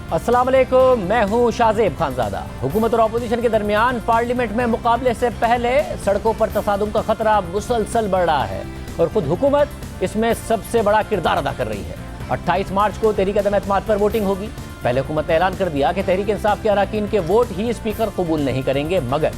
अस्सलाम वालेकुम, मैं हूं शाहजेब खानजादा। हुकूमत और अपोजिशन के दरमियान पार्लियामेंट में मुकाबले से पहले सड़कों पर तसादुम का खतरा मुसलसल बढ़ रहा है और खुद हुकूमत इसमें सबसे बड़ा किरदार अदा कर रही है। 28 मार्च को तहरीक अदम एतमाद पर वोटिंग होगी। पहले हुकूमत ने ऐलान कर दिया कि तहरीक इंसाफ के अरकान के वोट ही स्पीकर कबूल नहीं करेंगे, मगर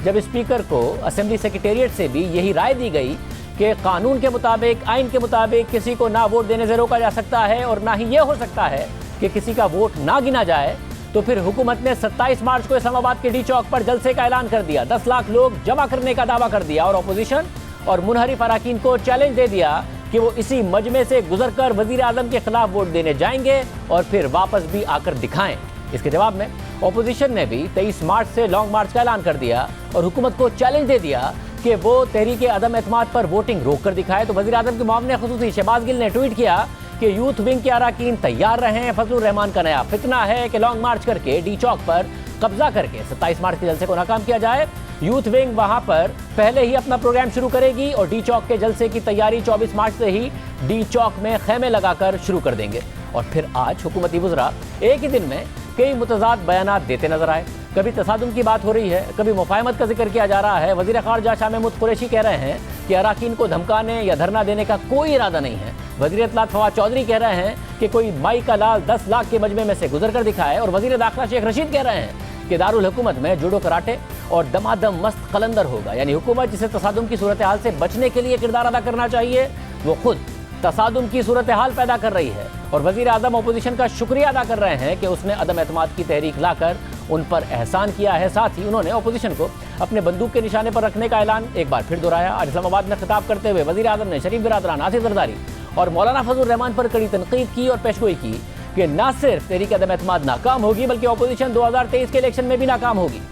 जब स्पीकर को असेंबली सेक्रेटेरिएट से भी यही राय दी गई कि कानून के मुताबिक, आइन के मुताबिक किसी को ना वोट देने से रोका जा सकता है और ना ही ये हो सकता है कि किसी का वोट ना गिना जाए, तो फिर हुकूमत ने 27 मार्च को इस्लामाबाद के डी चौक पर जलसे का ऐलान कर दिया। 10 लाख लोग जमा करने का दावा कर दिया और अपोजिशन और मुनहरिफ अरकान को चैलेंज दे दिया कि वो इसी मजमे से गुजरकर वजीर आजम के खिलाफ वोट देने जाएंगे और फिर वापस भी आकर दिखाएं। इसके जवाब में अपोजिशन ने भी 23 मार्च से लॉन्ग मार्च का ऐलान कर दिया और हुकूमत को चैलेंज दे दिया कि वो तहरीक अदम एतमाद पर वोटिंग रोक कर दिखाए। तो वजीर आजम के मामले खुसूसी शहबाज गिल ने ट्वीट किया कि यूथ विंग के अरकान तैयार रहे। फजलुर रहमान का नया फितना है कि लॉन्ग मार्च करके डी चौक पर कब्जा करके 27 मार्च के जलसे को नाकाम किया जाए। यूथ विंग वहां पर पहले ही अपना प्रोग्राम शुरू करेगी और डी चौक के जलसे की तैयारी 24 मार्च से ही डी चौक में खेमे लगाकर शुरू कर देंगे। और फिर आज हुकूमती वज़रा एक ही दिन में कई मुतज़ाद बयानात देते नजर आए। कभी तसादुम की बात हो रही है, कभी मुफाहमत का जिक्र किया जा रहा है। वज़ीर ख़ारजा शाह महमूद कुरैशी कह रहे हैं कि अरकान को धमकाने या धरना देने का कोई इरादा नहीं है। वज़ीर इत्तलात फवाद चौधरी कह रहे हैं कि कोई माई का लाल 10 लाख के मजमे में से गुजर कर दिखाए। और वज़ीर दाखिला शेख रशीद कह रहे हैं कि दारुल हुकूमत में जूडो कराटे और दमादम मस्त कलंदर होगा। यानी हुकूमत जिसे तसादुम की सूरत हाल से बचने के लिए किरदार अदा करना चाहिए, वो खुद तसादुम की सूरत हाल पैदा कर रही है। और वज़ीर आज़म अपोजिशन का शुक्रिया अदा कर रहे हैं कि उसने अदम एतमाद की तहरीक लाकर उन पर एहसान किया है। साथ ही उन्होंने अपोजिशन को अपने बंदूक के निशाने पर रखने का ऐलान एक बार फिर दोहराया। आज इस्लामाबाद में खिताब करते हुए वज़ीर आज़म ने शरीफ बिरादरान आसिफ जरदारी और मौलाना फजलुर रहमान पर कड़ी तनकीद की और पेशगोई की कि न सिर्फ तहरीक अदम एतमाद नाकाम होगी बल्कि अपोजिशन 2023 के इलेक्शन में भी नाकाम होगी।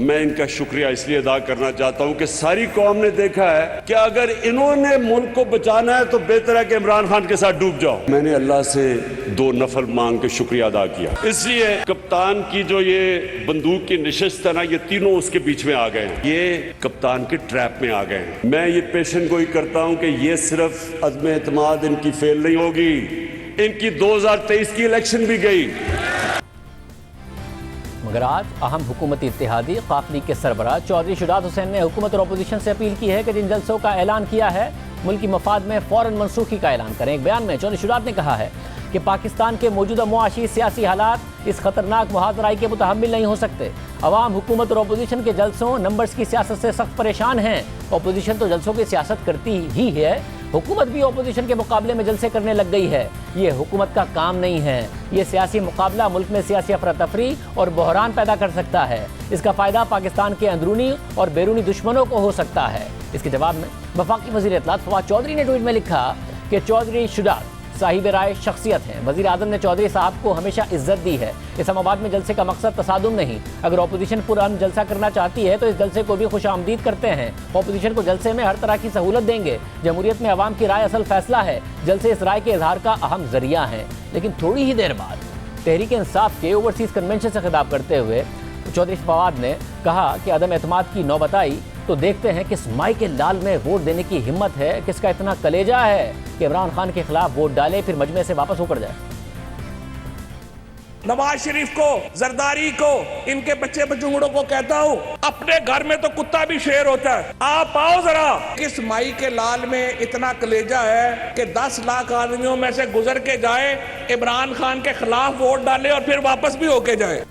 मैं इनका शुक्रिया इसलिए अदा करना चाहता हूं कि सारी कौम ने देखा है कि अगर इन्होंने मुल्क को बचाना है तो बेहतर है कि इमरान खान के साथ डूब जाओ। मैंने अल्लाह से 2 नफल मांग के शुक्रिया अदा किया। इसलिए कप्तान की जो ये बंदूक की निशस्त है ना, ये तीनों उसके बीच में आ गए हैं, ये कप्तान के ट्रैप में आ गए हैं। मैं ये पेशन गोई करता हूं कि ये सिर्फ अदम एतमाद इनकी फेल नहीं होगी, इनकी 2023 की इलेक्शन भी गई। मगर आज अहम हुकूमती इत्तेहादी क़ाफ लीग के सरबराह चौधरी शुजात हुसैन ने हुकूमत और अपोजिशन से अपील की है कि जिन जलसों का ऐलान किया है मुल्की मफाद में फ़ौरन मनसूखी का ऐलान करें। एक बयान में चौधरी शुजात ने कहा है कि पाकिस्तान के मौजूदा मुआशी सियासी हालात इस खतरनाक मुहाज़राई के मुतहम्मिल नहीं हो सकते। अवाम हुकूमत और अपोजिशन के जलसों नंबर्स की सियासत से सख्त परेशान हैं। अपोजिशन तो जलसों की सियासत करती ही है, हुकूमत भी अपोजिशन के मुकाबले में जलसे करने लग गई है। ये हुकूमत का काम नहीं है। ये सियासी मुकाबला मुल्क में सियासी अफरा तफरी और बहरान पैदा कर सकता है। इसका फ़ायदा पाकिस्तान के अंदरूनी और बैरूनी दुश्मनों को हो सकता है। इसके जवाब में वफाकी वज़ीर इत्तलात फवाद चौधरी ने ट्वीट में लिखा कि चौधरी शुजात साहिब राय शख्सियत हैं। वज़ीर आज़म ने चौधरी साहब को हमेशा इज्जत दी है। इस्लामाबाद में जलसे का मकसद तसादुम नहीं। अगर अपोजिशन पुरअमन जलसा करना चाहती है तो इस जलसे को भी खुशामदीद करते हैं। अपोजिशन को जलसे में हर तरह की सहूलत देंगे। जमहूरियत में अवाम की राय असल फैसला है। जलसे इस राय के इजहार का अहम जरिया है। लेकिन थोड़ी ही देर बाद तहरीक इंसाफ के ओवरसीज़ कन्वेंशन से खिताब करते हुए चौधरी फवाद ने कहा कि अदम एतमाद की नौबत आई तो देखते हैं किस माई के लाल में वोट देने की हिम्मत है, किसका इतना कलेजा है कि इमरान खान के खिलाफ वोट डाले फिर मजमे से वापस होकर जाए। नवाज शरीफ को, जरदारी को, इनके बच्चे बचुंगड़ों को कहता हूँ, अपने घर में तो कुत्ता भी शेर होता है। आप आओ जरा, किस माई के लाल में इतना कलेजा है कि 10 लाख आदमियों में से गुजर के जाए, इमरान खान के खिलाफ वोट डाले और फिर वापस भी होके जाए।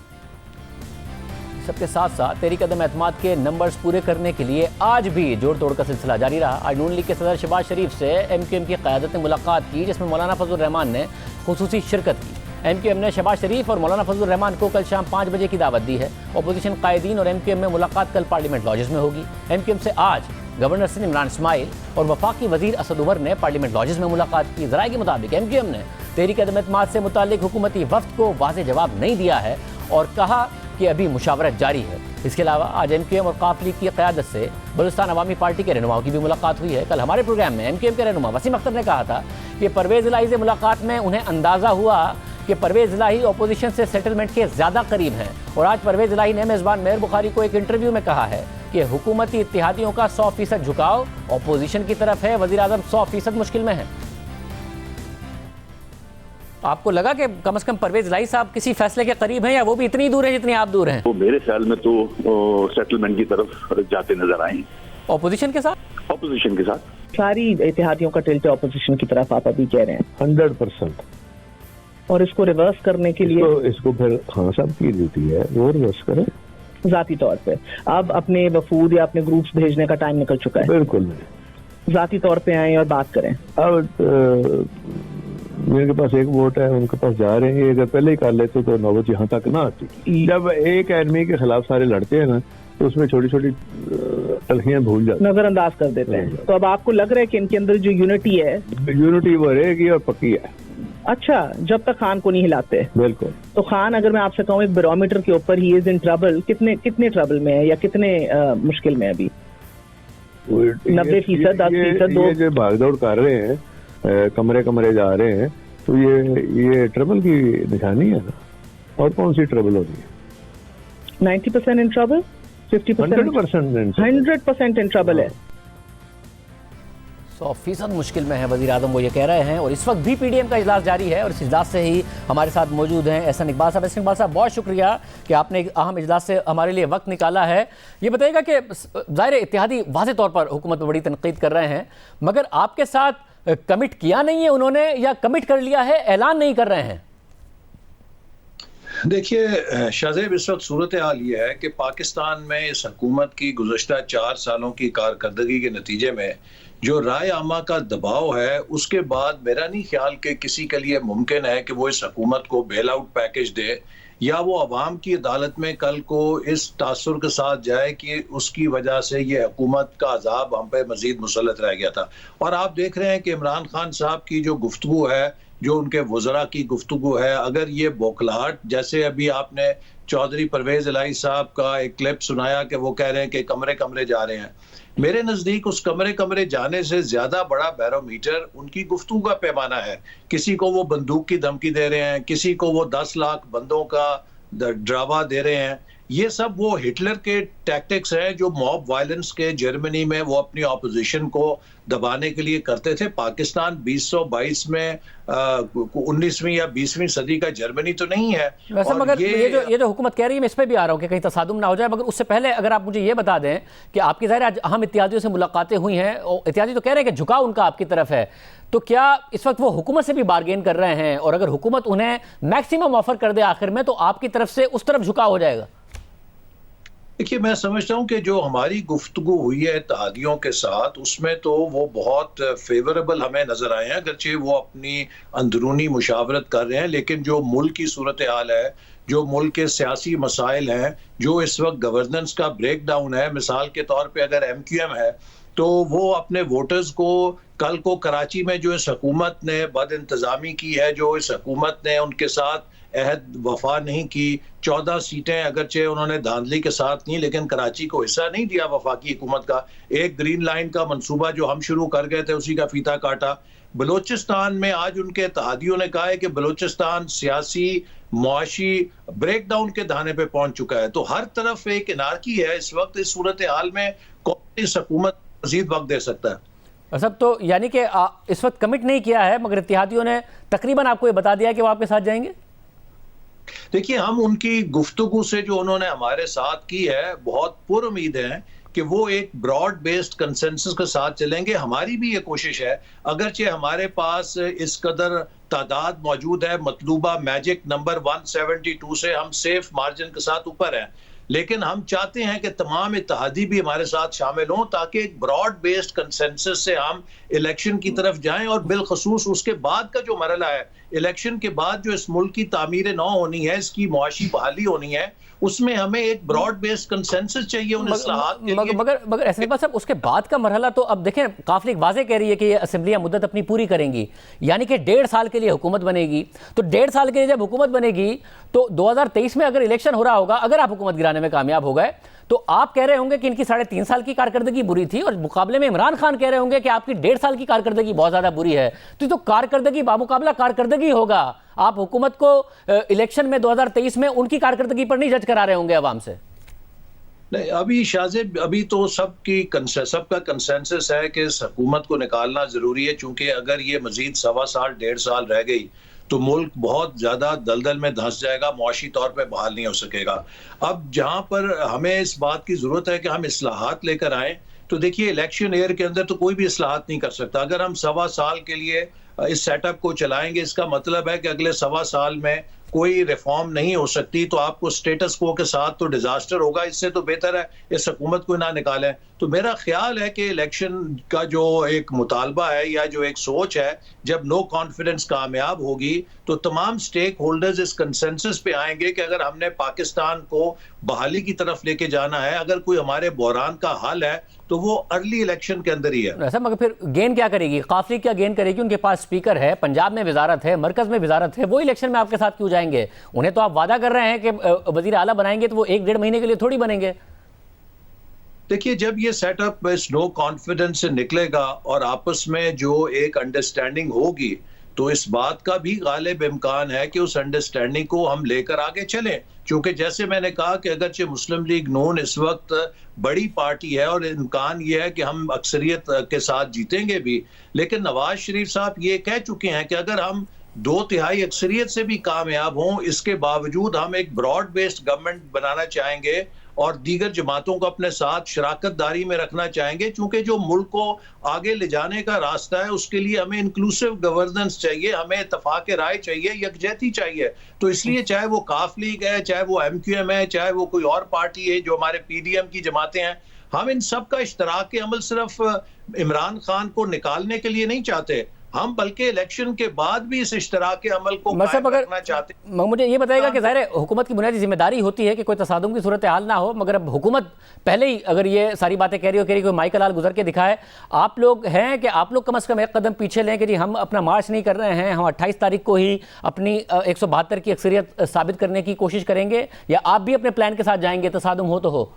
सबके साथ साथ तहरीक अदम एतमाद के नंबर्स पूरे करने के लिए आज भी जोड़ तोड़ का सिलसिला जारी रहा। आज नून लीग के सदर शहबाज शरीफ से MQM की क़यादत ने मुलाकात की, जिसमें मौलाना फजलुर रहमान ने खुसूसी शिरकत की। MQM ने शहबाज शरीफ और मौलाना फजलुर रहमान को कल शाम 5 बजे की दावत दी है। अपोजिशन कायदीन और MQM में मुलाकात कल पार्लियामेंट लॉजेस में होगी। MQM से आज गवर्नर सिंध इमरान इस्माइल और वफाकी वजीर असद उमर ने पार्लियामेंट लॉजेस में मुलाकात की। ज़राए के मुताबिक MQM ने तहरीक अदम एतमाद से मुताल्लिक हुकूमती वफ्द को वाज़ेह जवाब नहीं दिया है और कहा कि अभी मुशावरत जारी है। इसके अलावा आज MQM और क़ाफ लीग की क़यादत से बलूचिस्तान अवामी पार्टी के रहनुमाओं की भी मुलाकात हुई है। कल हमारे प्रोग्राम में MQM के रहनुमा वसीम अख्तर ने कहा था कि परवेज़ इलाही से मुलाकात में उन्हें अंदाज़ा हुआ कि परवेज़ इलाही अपोजिशन से सेटलमेंट के ज़्यादा करीब हैं। और आज परवेज़ इलाही ने मेज़बान मेहर बुखारी को एक इंटरव्यू में कहा है कि हुकूमती इत्तेहादियों का 100% झुकाव अपोजिशन की तरफ है। वज़ीर आज़म 100% मुश्किल में है। आपको लगा कि कम से कम परवेज इलाही साहब किसी फैसले के करीब हैं, या वो भी इतनी दूर हैं जितनी आप दूर हैं? वो मेरे ख्याल में तो सेटलमेंट की तरफ जाते नजर आए। ऑपोजिशन के साथ? ऑपोजिशन के साथ सारी इत्तेहादियों का टिल्ट ऑपोजिशन की तरफ आप अभी कह रहे हैं 100%। और इसको रिवर्स करने के लिए इसको फिर खान साहब की ड्यूटी है, वो रिवर्स करें जाती तौर पे। अब अपने वफूद या अपने ग्रुप्स भेजने का टाइम निकल चुका है। बिल्कुल नहीं, जाती तौर पे आए और बात करें। अब मेरे पास एक वोट है, उनके पास जा रहे हैं। अगर पहले ही कर लेते तो नौबत यहाँ तक ना आती। जब एक एनिमी के खिलाफ सारे लड़ते हैं ना, तो उसमें छोटी छोटी तलखियां भूल जाती, नजरअंदाज कर देते हैं। तो अब आपको लग रहा है कि इनके अंदर जो यूनिटी है, यूनिटी वो रहेगी और पक्की है। अच्छा, जब तक खान को नहीं हिलाते। बिल्कुल। तो खान, अगर मैं आपसे कहूँ एक बैरोमीटर के ऊपर ही इज इन ट्रबल, कितने ट्रबल में है या कितने मुश्किल में है अभी? 90%, 10%? ये जो भागदौड़ कर रहे हैं, कमरे कमरे जा रहे हैं, तो ये ट्रबल की निशानी है ना। और कौन सी ट्रबल होती है? 90% इन ट्रबल, 50%, 100% इन ट्रबल है। 100% मुश्किल में है वज़ीर आज़म, वो ये कह रहे हैं। और इस वक्त भी पीडीएम का इजलास जारी है, और इस इजलास से ही हमारे साथ मौजूद हैं एहसन इकबाल साहब। एहसन इकबाल साहब, बहुत शुक्रिया कि आपने एक अहम इजलास से हमारे लिए वक्त निकाला है। ये बताइएगा कि ज़ाहिर इत्तेहादी वाज़े तौर पर हुकूमत पर बड़ी तनकीद कर रहे हैं, मगर आपके साथ कमिट किया नहीं है उन्होंने, या कमिट कर लिया है, ऐलान नहीं कर रहे हैं? देखिए शाहजेब, इस वक्त सूरत हाल ये है कि पाकिस्तान में इस हुकूमत की गुज़श्ता 4 सालों की कारकर्दगी के नतीजे में जो राय आमा का दबाव है, उसके बाद मेरा नहीं ख्याल कि किसी के लिए मुमकिन है कि वो इस हुकूमत को बेल आउट पैकेज दे, या वो अवाम की अदालत में कल को इस तासुर के साथ जाए कि उसकी वजह से ये हुकूमत का अजाब हम पे मजीद मुसल्लत रह गया था। और आप देख रहे हैं कि इमरान खान साहब की जो गुफ्तगू है, जो उनके वज़रा की गुफ्तगू है, अगर ये बौखलाहट, जैसे अभी आपने चौधरी परवेज इलाही साहब का एक क्लिप सुनाया कि वो कह रहे हैं कि कमरे कमरे जा रहे हैं, मेरे नज़दीक उस कमरे कमरे जाने से ज़्यादा बड़ा बैरोमीटर उनकी गुफ्तगू का पैमाना है। किसी को वो बंदूक की धमकी दे रहे हैं, किसी को वो 10 लाख बंदों का ड्रावा दे रहे हैं। ये सब वो हिटलर के टैक्टिक्स हैं जो मॉब वायलेंस के जर्मनी में वो अपनी ऑपोजिशन को दबाने के लिए करते थे। पाकिस्तान 2022 में 19वीं या 20वीं सदी का जर्मनी तो नहीं है। वैसे मगर ये जो हुकूमत कह रही है, मैं इस पर भी आ रहा हूँ कि कहीं तसादुम ना हो जाए, मगर उससे पहले अगर आप मुझे ये बता दें कि आपकी ज़ाहिर आज अहम इत्तेहादियों से मुलाकातें हुई हैं, और इत्तेहादी तो कह रहे हैं कि झुकाव उनका आपकी तरफ है, तो क्या इस वक्त वो हुकूमत से भी बार्गेन कर रहे हैं? और अगर हुकूमत उन्हें मैक्सिमम ऑफर कर दे आखिर में, तो आपकी तरफ से उस तरफ झुकाव हो जाएगा? देखिए, मैं समझता हूँ कि जो हमारी गुफ्तगू हुई है इत्तेहादियों के साथ, उसमें तो वो बहुत फेवरेबल हमें नजर आए हैं, अगरचे वो अपनी अंदरूनी मुशावरत कर रहे हैं, लेकिन जो मुल्क की सूरत हाल है, जो मुल्क के सियासी मसाइल हैं, जो इस वक्त गवर्नेंस का ब्रेक डाउन है, मिसाल के तौर पे अगर MQM है तो वो अपने वोटर्स को कल को कराची में जो इस हुकूमत ने बद इंतज़ामी की है, जो इस हुकूमत ने उनके साथ अहद वफा नहीं की, 14 सीटें अगरचे उन्होंने धांधली के साथ नहीं, लेकिन कराची को हिस्सा नहीं दिया वफाकी हुकूमत का। एक ग्रीन लाइन का मंसूबा जो हम शुरू कर गए थे, उसी का फीता काटा। बलोचिस्तान में आज उनके इत्तेहादियों ने कहा है कि बलोचिस्तान सियासी मुआशी ब्रेकडाउन के दाने पे पहुंच चुका है। तो हर तरफ एक इनारकी है इस वक्त। इस सूरत हाल में कौन इस हुकूमत मजीद वक्त दे सकता है? सब तो यानी कि इस वक्त कमिट नहीं किया है, मगर इत्तेहादियों ने तकरीबन आपको ये बता दिया कि वो आपके साथ जाएंगे। देखिए, हम उनकी गुफ्तगू से जो उन्होंने हमारे साथ की है, बहुत पुरुमीद हैं कि वो एक ब्रॉड बेस्ड कंसेंसस के साथ चलेंगे। हमारी भी ये कोशिश है, अगरचे हमारे पास इस कदर तादाद मौजूद है, मतलूबा मैजिक नंबर 172 से हम सेफ मार्जिन के साथ ऊपर हैं, लेकिन हम चाहते हैं कि तमाम इत्तेहादी भी हमारे साथ शामिल हों, ताकि एक ब्रॉड बेस्ड कंसेंसस से हम इलेक्शन की तरफ जाएं। और बिलखसूस उसके बाद का जो मरला है, इलेक्शन के बाद जो इस मुल्क की तामीर नौ होनी है, इसकी मुआशी बहाली होनी है, उसमें हमें एक ब्रॉड बेस्ड कंसेंसस चाहिए उन इस्लाहात के लिए। मगर एहसन इकबाल साहब, उसके बाद का मरहला तो अब देखें, काफिले वाज़ेह कह रही है कि ये असेंबलियां मुद्दत अपनी पूरी करेंगी, यानी कि 1.5 साल के लिए हुकूमत बनेगी। तो 1.5 साल के लिए जब हुकूमत बनेगी, तो 2023 में अगर इलेक्शन हो रहा होगा, अगर आप हुकूमत गिराने में कामयाब हो गए, तो आप कह रहे होंगे कि इनकी 3.5 साल की कारकर्दगी बुरी थी, और मुकाबले में इमरान खान कह रहे होंगे कि आपकी 1.5 साल की कारकर्दगी बहुत ज्यादा बुरी है। तो कारकर्दगी बामुकाबला कारकर्दगी होगा। आप हुकूमत को इलेक्शन में 2023 में उनकी कारकर्दगी पर नहीं जज करा रहे होंगे अवाम से? नहीं, अभी शाहजेब, अभी तो सबका कंसेंसस है कि इस हुकूमत को निकालना जरूरी है, चूंकि अगर ये मजीद 1.25 साल 1.5 साल रह गई तो मुल्क बहुत ज़्यादा दलदल में धंस जाएगा, मुआशी तौर पे बहाल नहीं हो सकेगा। अब जहाँ पर हमें इस बात की ज़रूरत है कि हम इस्लाहात लेकर आएँ, तो देखिए इलेक्शन ईयर के अंदर तो कोई भी इस्लाहात नहीं कर सकता। अगर हम 1.25 साल के लिए इस सेटअप को चलाएंगे, इसका मतलब है कि अगले 1.25 साल में कोई रिफॉर्म नहीं हो सकती, तो आपको स्टेटस को के साथ तो डिजास्टर होगा। इससे तो बेहतर है इस हुकूमत को ना निकालें। तो मेरा ख्याल है कि इलेक्शन का जो एक मुतालबा है या जो एक सोच है, जब नो कॉन्फिडेंस कामयाब होगी तो तमाम स्टेक होल्डर्स इस कंसेंसस पे आएंगे कि अगर हमने पाकिस्तान को बहाली की तरफ लेके जाना है, अगर कोई हमारे बहरान का हल है, तो वो अर्ली इलेक्शन के अंदर ही है। ऐसा मगर फिर गेन क्या करेगी काफली, क्या गेन करेगी? उनके पास स्पीकर है, पंजाब में वजारत है, मरकज में वजारत है, वो इलेक्शन में आपके साथ क्यों जाएंगे? उन्हें तो आप वादा कर रहे हैं कि वजीर आला बनाएंगे, तो वो 1-1.5 महीने के लिए थोड़ी बनेंगे। देखिए, जब ये सेटअप इस नो कॉन्फिडेंस से निकलेगा और आपस में जो एक अंडरस्टैंडिंग होगी, तो इस बात का भी गालिब इम्कान है कि उस अंडरस्टैंडिंग को हम लेकर आगे चलें। क्योंकि जैसे मैंने कहा कि अगरचे मुस्लिम लीग नून इस वक्त बड़ी पार्टी है और इम्कान ये है कि हम अक्सरियत के साथ जीतेंगे भी, लेकिन नवाज शरीफ साहब ये कह चुके हैं कि अगर हम 2/3 अक्सरियत से भी कामयाब हों, इसके बावजूद हम एक ब्रॉड बेस्ड गवर्नमेंट बनाना चाहेंगे और दीगर जमातों को अपने साथ शराकत दारी में रखना चाहेंगे। चूंकि जो मुल्क को आगे ले जाने का रास्ता है, उसके लिए हमें इंक्लूसिव गवर्नेंस चाहिए, हमें इत्तफाक राय चाहिए, यकजहती चाहिए। तो इसलिए चाहे वो काफ लीग है, चाहे वो MQM है, चाहे वो कोई और पार्टी है, जो हमारे PDM की जमातें हैं, हम इन सब का इश्तराक अमल सिर्फ इमरान खान को निकालने के लिए नहीं चाहते, हम बल्कि इलेक्शन के बाद भी इस इश्तराक अमल को कायम रखना चाहते हैं। मुझे ये बताएगा कि ज़ाहिर है हुकूमत की बुनियादी जिम्मेदारी होती है कि कोई तसादुम की सूरत हाल ना हो, मगर अब हुकूमत पहले ही अगर ये सारी बातें कह रही कोई माइकल लाल गुजर के दिखाए, आप लोग हैं कि आप लोग कम अज़ कम एक कदम पीछे लें कि जी हम अपना मार्च नहीं कर रहे हैं, हम 28 तारीख को ही अपनी 172 की अक्सरियत साबित करने की कोशिश करेंगे, या आप भी अपने प्लान के साथ जाएंगे तसादुम हो तो हो?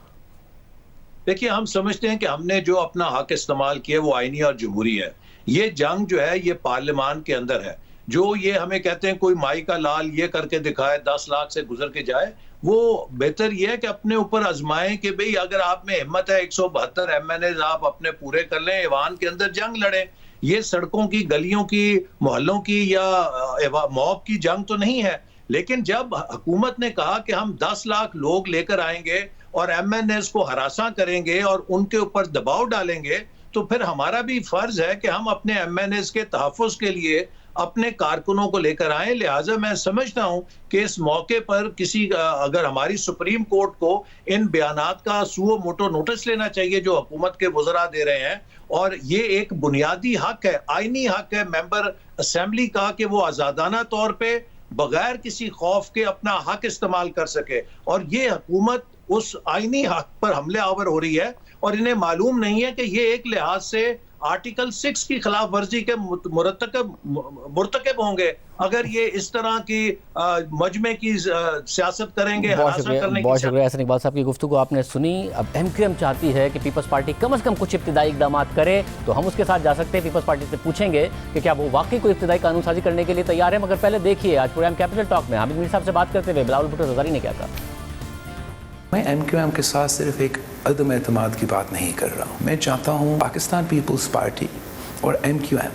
देखिए, हम समझते हैं कि हमने जो अपना हक इस्तेमाल किया वो आईनी और जमहूरी है। ये जंग जो है ये पार्लियामान के अंदर है। जो ये हमें कहते हैं कोई माई का लाल ये करके दिखाए, 10 लाख से गुजर के जाए, वो बेहतर ये है कि अपने ऊपर आजमाएं कि भाई अगर आप में हिम्मत है 172 MNAs आप अपने पूरे कर लें, ऐवान के अंदर जंग लड़ें। ये सड़कों की, गलियों की, मोहल्लों की या मॉब की जंग तो नहीं है। लेकिन जब हुकूमत ने कहा कि हम 10 लाख लोग लेकर आएंगे और MNAs को हरासा करेंगे और उनके ऊपर दबाव डालेंगे, तो फिर हमारा भी फर्ज है कि हम अपने MNAs के तहफ़्फ़ुज़ के लिए अपने कारकुनों को लेकर आए। लिहाजा मैं समझता हूं कि इस मौके पर किसी अगर हमारी सुप्रीम कोर्ट को इन बयानात का सुओ मोटो नोटिस लेना चाहिए जो हुकूमत के वज़रा दे रहे हैं, और ये एक बुनियादी हक है, आईनी हक है मेंबर असेंबली का कि वो आज़ादाना तौर पे बगैर किसी खौफ के अपना हक इस्तेमाल कर सके। और ये हुकूमत उस आईनी हक पर हमले आवर हो रही है और इन्हें मालूम नहीं है कि ये एक लिहाज से आर्टिकल 6 की खिलाफ वर्जी के मुर्तकब होंगे अगर ये इस तरह की मजमे की सियासत करेंगे। बहुत शुक्रिया एहसन इकबाल साहब की गुफ्तगू आपने सुनी। अब MQM चाहती है कि पीपल्स पार्टी कम से कम कुछ इब्तिदाई इकदाम करे, तो हम उसके साथ जा सकते हैं। पीपल्स पार्टी से पूछेंगे कि क्या वो वाकई कोई इब्तिदाई कानून साजी करने के लिए तैयार है। मगर पहले देखिए आज प्रोग्राम कैपिटल टॉक में हामिद मीर साहब से बात करते हुए बिलावल भुट्टो ज़रदारी ने क्या कहा। मैं MQM के साथ सिर्फ एक अदम एतमाद की बात नहीं कर रहा हूँ। मैं चाहता हूँ पाकिस्तान पीपल्स पार्टी और MQM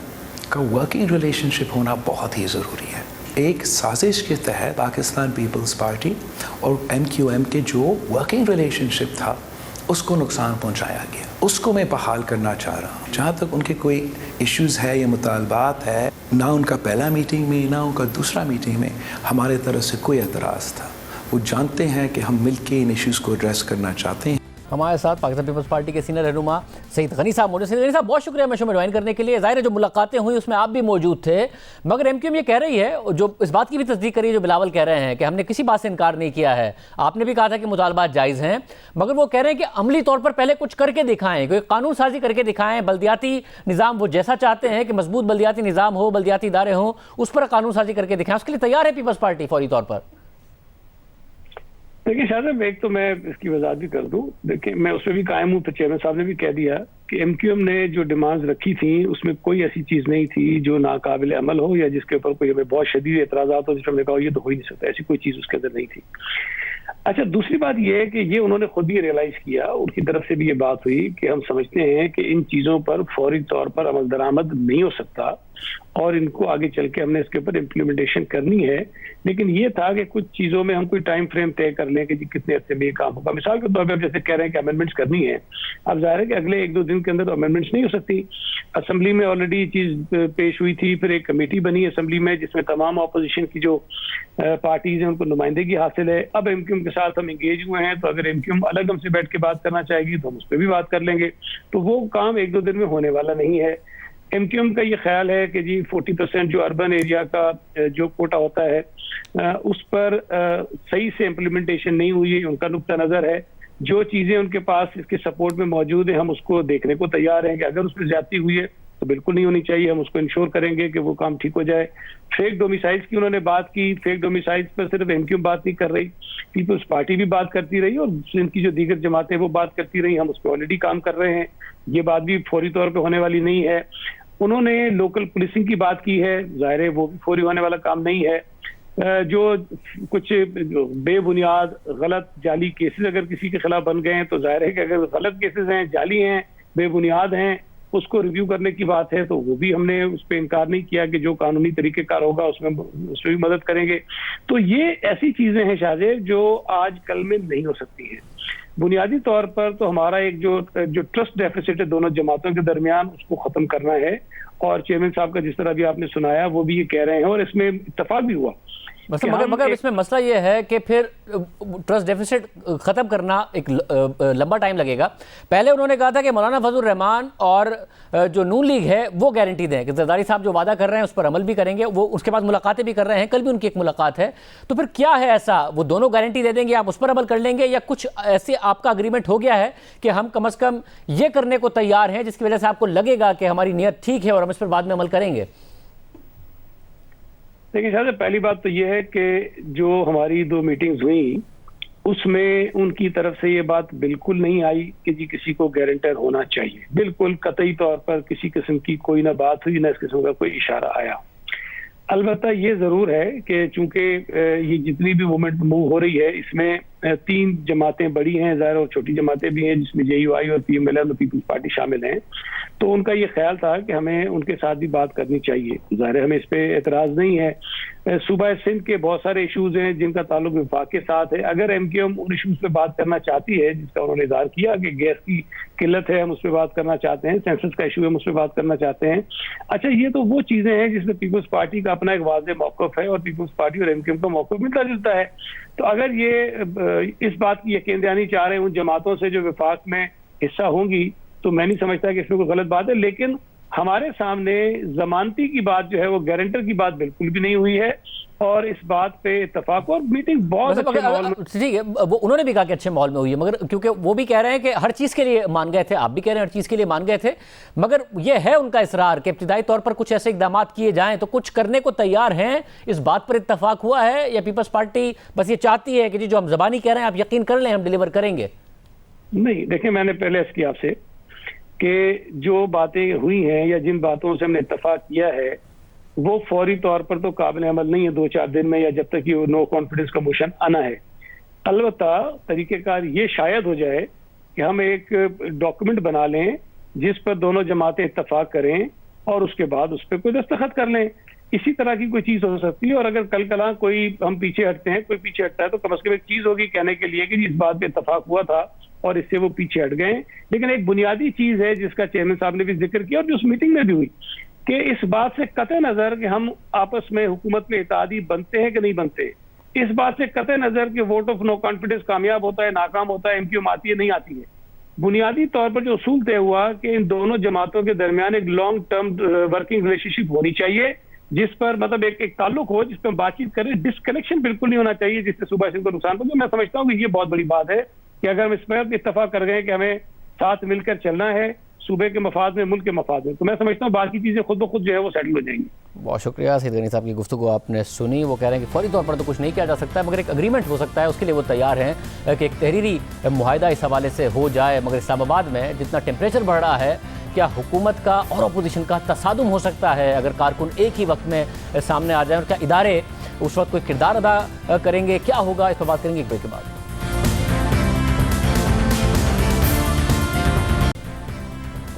का वर्किंग रिलेशनशिप होना बहुत ही ज़रूरी है। एक साजिश के तहत पाकिस्तान पीपल्स पार्टी और MQM के जो वर्किंग रिलेशनशिप था उसको नुकसान पहुँचाया गया, उसको मैं बहाल करना चाह रहा हूँ। जहाँ तक उनके कोई इश्यूज़ है या मुतालबात है, ना उनका पहला मीटिंग में ना उनका दूसरा मीटिंग में हमारे तरफ से कोई एतराज़ था। वो जानते हैं कि हम मिलके इन इश्यूज़ को एड्रेस करना चाहते हैं। हमारे साथ पाकिस्तान पीपल्स पार्टी के सीनियर रहनुमा सईद गनी साहब मौजूद। सईद गनी साहब बहुत शुक्रिया शो में ज्वाइन करने के लिए। ज़ाहिर है जो मुलाकातें हुई उसमें आप भी मौजूद थे, मगर MQM ये कह रही है, जो इस बात की भी तस्दीक करी है जो बिलावल कह रहे हैं कि हमने किसी बात से इनकार नहीं किया है। आपने भी कहा था कि मुतालबात जायज़ हैं, मगर वो कह रहे हैं कि अमली तौर पर पहले कुछ करके दिखाएं, कोई कानून साजी करके दिखाएं, बल्दियाती निज़ाम वो जैसा चाहते हैं कि मजबूत बल्दियाती निज़ाम हो, बल्दियाती इदारे हों, उस पर कानून साजी करके दिखाएं। उसके लिए तैयार है पीपल्स पार्टी फौरी तौर पर? देखिए शाहज़ाब, एक तो मैं इसकी वजाहत भी कर दूं। देखिए मैं उसमें भी कायम हूँ, तो चेयरमैन साहब ने भी कह दिया कि MQM ने जो डिमांड्स रखी थी उसमें कोई ऐसी चीज़ नहीं थी जो नाकाबिल अमल हो या जिसके ऊपर कोई हमें बहुत शदीद एतराज़ात हो जिसमें हमने कहा ये तो हो ही नहीं सकता, ऐसी कोई चीज़ उसके अंदर नहीं थी। अच्छा, दूसरी बात यह है कि ये उन्होंने खुद भी रियलाइज किया, उनकी तरफ से भी ये बात हुई कि हम समझते हैं कि इन चीज़ों पर फौरी तौर पर अमल दरामद नहीं हो सकता और इनको आगे चल के हमने इसके ऊपर इम्प्लीमेंटेशन करनी है। लेकिन ये था कि कुछ चीज़ों में हम कोई टाइम फ्रेम तय कर लें कि जी कितने अर्से में ये काम होगा। मिसाल के तौर पर जैसे कह रहे हैं कि अमेंडमेंट्स करनी है, अब जाहिर है कि अगले 1-2 दिन के अंदर तो अमेंडमेंट्स नहीं हो सकती। असेंबली में ऑलरेडी चीज़ पेश हुई थी, फिर एक कमेटी बनी असेंबली में जिसमें तमाम अपोजिशन की जो पार्टीज हैं उनको नुमाइंदगी हासिल है। अब एमक्यूएम के साथ हम इंगेज हुए हैं, तो अगर एमक्यूएम अलग हमसे बैठ के बात करना चाहेगी तो हम उस पर भी बात कर लेंगे। तो वो काम 1-2 दिन में होने वाला नहीं है। एमक्यूएम का ये ख्याल है कि जी 40% जो अर्बन एरिया का जो कोटा होता है उस पर सही से इम्प्लीमेंटेशन नहीं हुई है, उनका नुक्ता नज़र है। जो चीज़ें उनके पास इसके सपोर्ट में मौजूद है हम उसको देखने को तैयार हैं कि अगर उसमें ज्यादती हुई है तो बिल्कुल नहीं होनी चाहिए, हम उसको इंश्योर करेंगे कि वो काम ठीक हो जाए। फेक डोमिसाइल्स की उन्होंने बात की, फेक डोमिसाइल्स पर सिर्फ एमक्यूएम बात नहीं कर रही, पीपल्स पार्टी भी बात करती रही और इनकी जो दीगर जमातें वो बात करती रही। हम उस पर ऑलरेडी काम कर रहे हैं, ये बात भी फौरी तौर पर होने वाली नहीं है। उन्होंने लोकल पुलिसिंग की बात की है, जाहिर है वो भी फौरी होने वाला काम नहीं है। जो कुछ बेबुनियाद गलत जाली केसेस अगर किसी के खिलाफ बन गए हैं तो जाहिर है कि अगर गलत केसेस हैं, जाली हैं, बेबुनियाद हैं, उसको रिव्यू करने की बात है तो वो भी हमने उस पर इनकार नहीं किया कि जो कानूनी तरीकेकार होगा उसमें भी मदद करेंगे। तो ये ऐसी चीजें हैं शाहजेब जो आज कल में नहीं हो सकती है। बुनियादी तौर पर तो हमारा एक जो ट्रस्ट डेफिसिट है दोनों जमातों के दरमियान उसको खत्म करना है, और चेयरमैन साहब का जिस तरह भी आपने सुनाया वो भी ये कह रहे हैं और इसमें इत्तेफाक भी हुआ। मगर इसमें मसला ये है कि फिर ट्रस्ट डेफिसिट खत्म करना एक लंबा टाइम लगेगा। पहले उन्होंने कहा था कि मौलाना फजल रहमान और जो नून लीग है वो गारंटी दें कि जरदारी साहब जो वादा कर रहे हैं उस पर अमल भी करेंगे, वो उसके बाद मुलाकातें भी कर रहे हैं, कल भी उनकी एक मुलाकात है। तो फिर क्या है ऐसा, वो दोनों गारंटी दे देंगे, आप उस पर अमल कर लेंगे, या कुछ ऐसे आपका अग्रीमेंट हो गया है कि हम कम से कम ये करने को तैयार हैं जिसकी वजह से आपको लगेगा कि हमारी नीयत ठीक है और हम इस पर बाद में अमल करेंगे? देखिए शायद पहली बात तो ये है कि जो हमारी 2 मीटिंग्स हुई उसमें उनकी तरफ से ये बात बिल्कुल नहीं आई कि जी किसी को गारंटर होना चाहिए। बिल्कुल कतई तौर पर किसी किस्म की कोई ना बात हुई, ना इस किस्म का कोई इशारा आया। अलबत्ता ये जरूर है कि चूंकि ये जितनी भी मूवमेंट मूव हो रही है इसमें 3 जमातें बड़ी हैं ज़ाहिर और छोटी जमातें भी हैं जिसमें JUI और PMLN और पीपल्स पार्टी शामिल हैं। तो उनका ये ख्याल था कि हमें उनके साथ भी बात करनी चाहिए। ज़ाहिर है हमें इस पे एतराज़ नहीं है। सूबा सिंध के बहुत सारे इशूज हैं जिनका ताल्लुक विफाक के साथ है। अगर MKM उन इशूज पे बात करना चाहती है जिसका उन्होंने इज़हार किया कि गैस की किल्लत है हम उस पर बात करना चाहते हैं, सेंसस का इशू है हम उस पर बात करना चाहते हैं। अच्छा, ये तो वो चीज़ें हैं जिसमें पीपल्स पार्टी का अपना एक वाज़ेह मौक़िफ़ है और पीपल्स पार्टी और MKM का मौक़िफ़ मिलता जुलता है। तो अगर ये इस बात की यकीन दहानी चाह रहे हैं उन जमातों से जो विफाक में हिस्सा होंगी तो मैं नहीं समझता कि इसमें कोई गलत बात है। लेकिन हमारे सामने जमानती की बात जो है वो गारंटर की बात बिल्कुल भी नहीं हुई है और इस बात पे इत्तेफाक और मीटिंग बहुत अच्छे माहौल में। ठीक है, वो उन्होंने भी कहा कि अच्छे माहौल में हुई है, मगर क्योंकि वो भी कह रहे हैं कि हर चीज़ के लिए मान गए थे, आप भी कह रहे हैं हर चीज़ के लिए मान गए थे, मगर ये है उनका इसरार कि इब्तिदाई तौर पर कुछ ऐसे इकदाम किए जाएं तो कुछ करने को तैयार हैं। इस बात पर इत्तेफाक हुआ है या पीपल्स पार्टी बस ये चाहती है कि जी जो हम ज़बानी कह रहे हैं आप यकीन कर लें हम डिलीवर करेंगे? नहीं, देखिए मैंने पहले इसकी आपसे कि जो बातें हुई हैं या जिन बातों से हमने इत्तेफाक किया है वो फौरी तौर पर तो काबिल अमल नहीं है 2-4 दिन में या जब तक ये नो कॉन्फिडेंस का मोशन आना है। अलबत्ता तरीक़ेकार ये शायद हो जाए कि हम एक डॉक्यूमेंट बना लें जिस पर दोनों जमातें इत्तेफाक करें और उसके बाद उस पर कोई दस्तखत कर लें। इसी तरह की कोई चीज़ हो सकती है। और अगर कल कला कोई हम पीछे हटते हैं, कोई पीछे हटता है तो कम से कम एक चीज़ होगी कहने के लिए कि इस बात पे इत्तेफाक हुआ था और इससे वो पीछे हट गए। लेकिन एक बुनियादी चीज़ है जिसका चेयरमैन साहब ने भी जिक्र किया और जो उस मीटिंग में भी हुई कि इस बात से कतई नज़र कि हम आपस में हुकूमत में इत्तेहादी बनते हैं कि नहीं बनते, इस बात से कतई नज़र कि वोट ऑफ नो कॉन्फिडेंस कामयाब होता है नाकाम होता है, MKM आती है नहीं आती है। बुनियादी तौर पर जो उसूल तय हुआ कि इन दोनों जमातों के दरमियान एक लॉन्ग टर्म वर्किंग रिलेशनशिप होनी चाहिए जिस पर मतलब एक ताल्लुक हो जिस पर बातचीत करें। डिसकनेक्शन बिल्कुल नहीं होना चाहिए जिससे सूबा सिंध को नुकसान पहुंचे। मैं समझता हूँ कि ये बहुत बड़ी बात है कि अगर हम इस पर इत्तेफाक कर गए कि हमें साथ मिलकर चलना है सूबे के मफाद में, मुल्क के मफाद में, तो मैं समझता हूँ बाकी चीज़ें खुद ब खुद जो है वो सेटल हो जाएंगी। बहुत शुक्रिया सईद गनी साहब की गुफ्तगू आपने सुनी। वो कह रहे हैं कि फौरी तौर पर तो कुछ नहीं किया जा सकता है मगर एक अग्रीमेंट हो सकता है, उसके लिए वो तैयार हैं कि एक तहरीरी मुआहिदा इस हवाले से हो जाए। मगर इस्लामाबाद में जितना टेम्परेचर बढ़ रहा है क्या हुकूमत का और अपोजिशन का तसादुम हो सकता है अगर कारकुन एक ही वक्त में सामने आ जाए और क्या इदारे उस वक्त कोई किरदार अदा करेंगे, क्या होगा, इस पर बात करेंगे एक ब्रेक के बाद।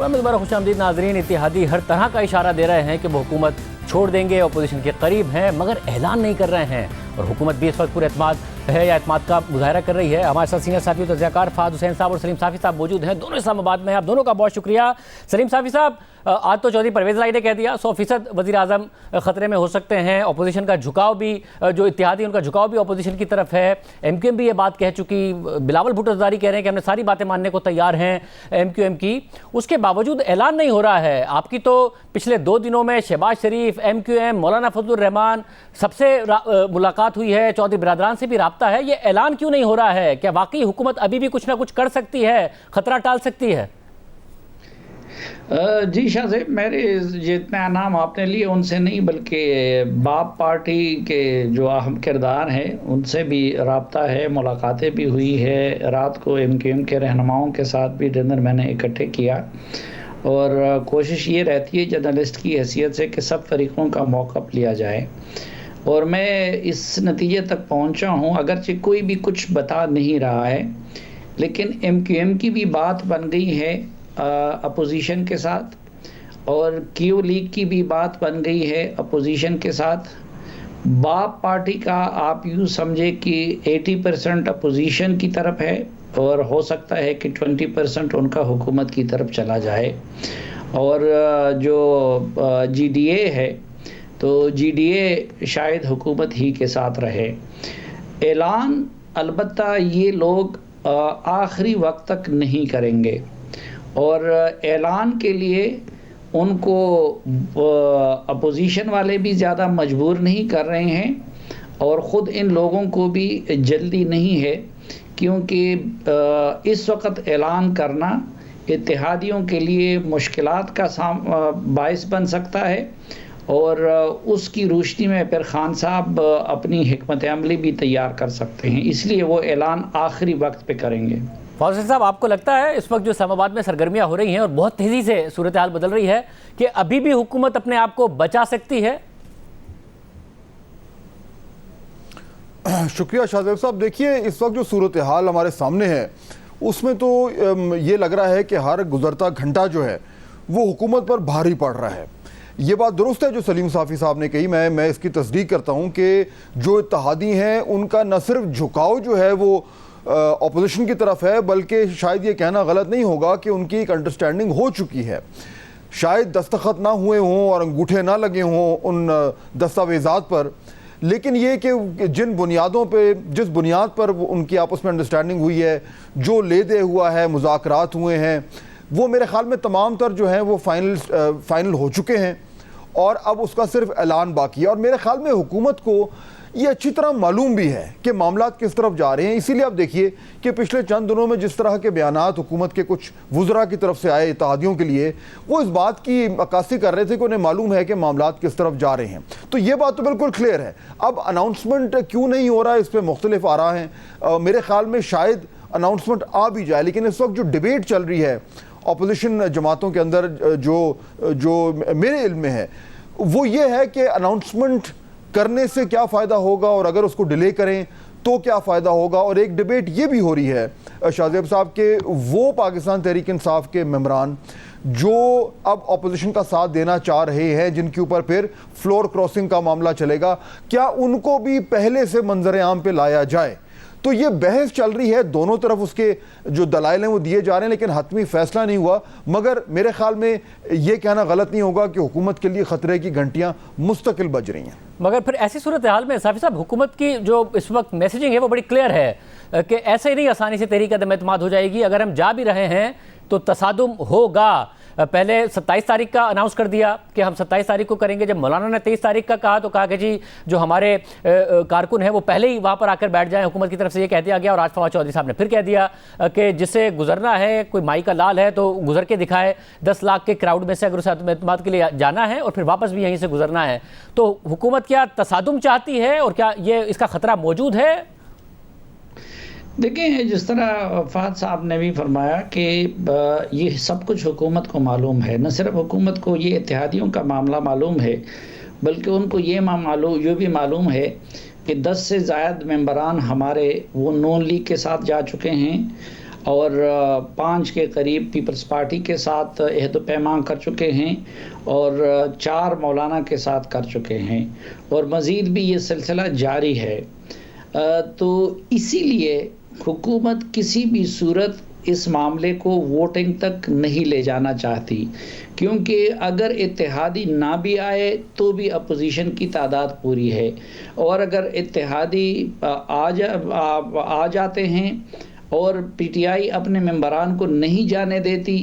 दोबारा खुशामदीद नाजरीन। इत्तेहादी हर तरह का इशारा दे रहे हैं कि वो हुकूमत छोड़ देंगे, अपोजिशन के करीब हैं, मगर ऐलान नहीं कर रहे हैं। और हुकूमत भी इस वक्त पूरे एतमाद है या एतमाद का मुजाहरा कर रही है। हमारे साथ सीनियर साफी तज़कियाकार फ़ाद हुसैन साहब और सलीम साफ़ी साहब मौजूद हैं, दोनों इस्लामाबाद में। आप दोनों का बहुत शुक्रिया। सलीम साफ़ी साहब, आज तो चौधरी परवेज़ लाई ने कह दिया 100% वज़ीर आज़म ख़तरे में हो सकते हैं। अपोजिशन का झुकाव भी, जो इत्तेहादी उनका झुकाव भी अपोजिशन की तरफ है। MQM भी ये बात कह चुकी, बिलावल भुट्टो ज़रदारी कह रहे हैं कि हमने सारी बातें मानने को तैयार हैं MQM की। उसके बावजूद ऐलान नहीं हो रहा है। आपकी तो पिछले 2 दिनों में शहबाज शरीफ, MQM, मौलाना फजलुर रहमान सबसे मुलाकात हुई है, चौधरी बिरादरान से भी रब्ता है। ये ऐलान क्यों नहीं हो रहा है? क्या वाकई हुकूमत अभी भी कुछ ना कुछ कर सकती है, खतरा टाल सकती है? जी शाहज़ेब, मेरे जितने नाम आपने लिए उनसे नहीं, बल्कि बाप पार्टी के जो अहम किरदार हैं उनसे भी रब्ता है, मुलाकातें भी हुई है। रात को MQM के रहनुमाओं के साथ भी डिनर मैंने इकट्ठे किया और कोशिश ये रहती है जर्नलिस्ट की हैसियत से कि सब फरीकों का मौक़िफ़ लिया जाए। और मैं इस नतीजे तक पहुंचा हूं, अगरचे कोई भी कुछ बता नहीं रहा है, लेकिन MQM की भी बात बन गई है अपोजिशन के साथ, और क्यू लीग की भी बात बन गई है अपोजिशन के साथ। बाप पार्टी का आप यूँ समझे कि 80% अपोजिशन की तरफ है और हो सकता है कि 20% उनका हुकूमत की तरफ चला जाए। और जो GDA है तो GDA शायद हुकूमत ही के साथ रहे। ऐलान अलबत्ता ये लोग आखिरी वक्त तक नहीं करेंगे और ऐलान के लिए उनको अपोजिशन वाले भी ज़्यादा मजबूर नहीं कर रहे हैं और ख़ुद इन लोगों को भी जल्दी नहीं है, क्योंकि इस वक्त ऐलान करना इत्तेहादियों के लिए मुश्किलात का बायस बन सकता है और उसकी रोशनी में फिर खान साहब अपनी हिकमत अमली भी तैयार कर सकते हैं, इसलिए वो ऐलान आखिरी वक्त पे करेंगे। फौजी साहब, आपको लगता है इस वक्त जो इस्लामाबाद में सरगर्मियां हो रही हैं और बहुत तेज़ी से सूरत हाल बदल रही है कि अभी भी हुकूमत अपने आप को बचा सकती है? शुक्रिया शाहज़ेब साहब। देखिए, इस वक्त जो सूरत हाल हमारे सामने है उसमें तो ये लग रहा है कि हर गुजरता घंटा जो है वो हुकूमत पर भारी पड़ रहा है। ये बात दुरुस्त है जो सलीम साफ़ी साहब ने कही, मैं इसकी तस्दीक करता हूँ कि जो इत्तेहादी हैं उनका न सिर्फ झुकाव जो है वो अपोजिशन की तरफ है, बल्कि शायद ये कहना गलत नहीं होगा कि उनकी एक अंडरस्टैंडिंग हो चुकी है। शायद दस्तखत ना हुए हों और अंगूठे ना लगे हों उन दस्तावेज़ात पर, लेकिन ये कि जिन बुनियादों पे, जिस बुनियाद पर उनकी आपस में अंडरस्टैंडिंग हुई है, जो ले दे हुआ है, मुज़ाकरात हुए हैं, वो मेरे ख़्याल में तमाम तर जो हैं वो फाइनल हो चुके हैं और अब उसका सिर्फ ऐलान बाकी है। और मेरे ख्याल में हुकूमत को ये अच्छी तरह मालूम भी है कि मामलात किस तरफ जा रहे हैं। इसीलिए आप देखिए कि पिछले चंद दिनों में जिस तरह के बयानात हुकूमत के कुछ वुज़रा की तरफ से आए इत्तेहादियों के लिए, वो इस बात की अक्कासी कर रहे थे कि उन्हें मालूम है कि मामलात किस तरफ जा रहे हैं। तो ये बात तो बिल्कुल क्लियर है। अब अनाउंसमेंट क्यों नहीं हो रहा है, इस पर मुख्तलिफ आ रहा है। मेरे ख्याल में शायद अनाउंसमेंट आ भी जाए, लेकिन इस वक्त जो डिबेट चल रही है अपोजिशन जमातों के अंदर, जो मेरे इल्म में है, वो ये है कि अनाउंसमेंट करने से क्या फ़ायदा होगा और अगर उसको डिले करें तो क्या फ़ायदा होगा। और एक डिबेट ये भी हो रही है शाहज़ेब साहब के वो पाकिस्तान तहरीक इंसाफ के मेंबरान जो अब अपोजिशन का साथ देना चाह रहे हैं, जिनके ऊपर फिर फ्लोर क्रॉसिंग का मामला चलेगा, क्या उनको भी पहले से मंजर आम पे लाया जाए। तो ये बहस चल रही है, दोनों तरफ उसके जो दलाइल हैं वो दिए जा रहे हैं, लेकिन हतमी फैसला नहीं हुआ। मगर मेरे ख्याल में ये कहना गलत नहीं होगा कि हुकूमत के लिए ख़तरे की घंटियाँ मुस्तकिल बज रही हैं। मगर फिर ऐसी सूरत हाल में साफ़ी साहब, हुकूमत की जो इस वक्त मैसेजिंग है वो बड़ी क्लियर है कि ऐसे ही नहीं आसानी से तहरीक अदम एतमाद हो जाएगी। अगर हम जा भी रहे हैं तो तसादुम होगा। पहले 27 तारीख का अनाउंस कर दिया कि हम 27 तारीख को करेंगे। जब मौलाना ने 23 तारीख का कहा तो कहा कि जी जो हमारे कारकुन हैं वो पहले ही वहाँ पर आकर बैठ जाएं। हुकूमत की तरफ से ये कह दिया गया और आज फवाद चौधरी साहब ने फिर कह दिया कि जिसे गुजरना है, कोई माई का लाल है तो गुजर के दिखाए। 10 लाख के क्राउड में से अगर उसे एतमाद के लिए जाना है और फिर वापस भी यहीं से गुजरना है, तो हुकूमत क्या तसादुम चाहती है और क्या ये इसका ख़तरा मौजूद है? देखिए, जिस तरह फ़ाद साहब ने भी फरमाया कि ये सब कुछ हुकूमत को मालूम है। न सिर्फ हुकूमत को ये इत्तेहादियों का मामला मालूम है, बल्कि उनको ये भी मालूम है कि 10 से ज़ायद मेंबरान हमारे वो नून लीग के साथ जा चुके हैं। और 5 के करीब पीपल्स पार्टी के साथ अहद पैमान कर चुके हैं और 4 मौलाना के साथ कर चुके हैं और मज़ीद भी ये सिलसिला जारी है। तो इसीलिए हुकूमत किसी भी सूरत इस मामले को वोटिंग तक नहीं ले जाना चाहती, क्योंकि अगर इत्तेहादी ना भी आए तो भी अपोजिशन की तादाद पूरी है, और अगर इत्तेहादी आ जाते हैं और पीटीआई अपने मेंबरान को नहीं जाने देती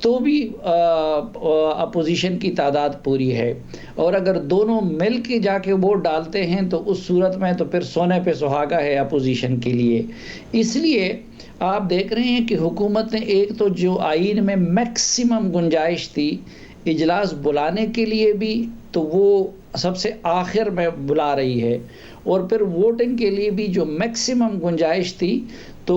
तो भी अपोजिशन की तादाद पूरी है, और अगर दोनों मिल के जाके वोट डालते हैं तो उस सूरत में तो फिर सोने पे सुहागा है अपोजिशन के लिए। इसलिए आप देख रहे हैं कि हुकूमत ने एक तो जो आइन में मैक्सिमम गुंजाइश थी इजलास बुलाने के लिए भी, तो वो सबसे आखिर में बुला रही है, और फिर वोटिंग के लिए भी जो मैक्सिमम गुंजाइश थी तो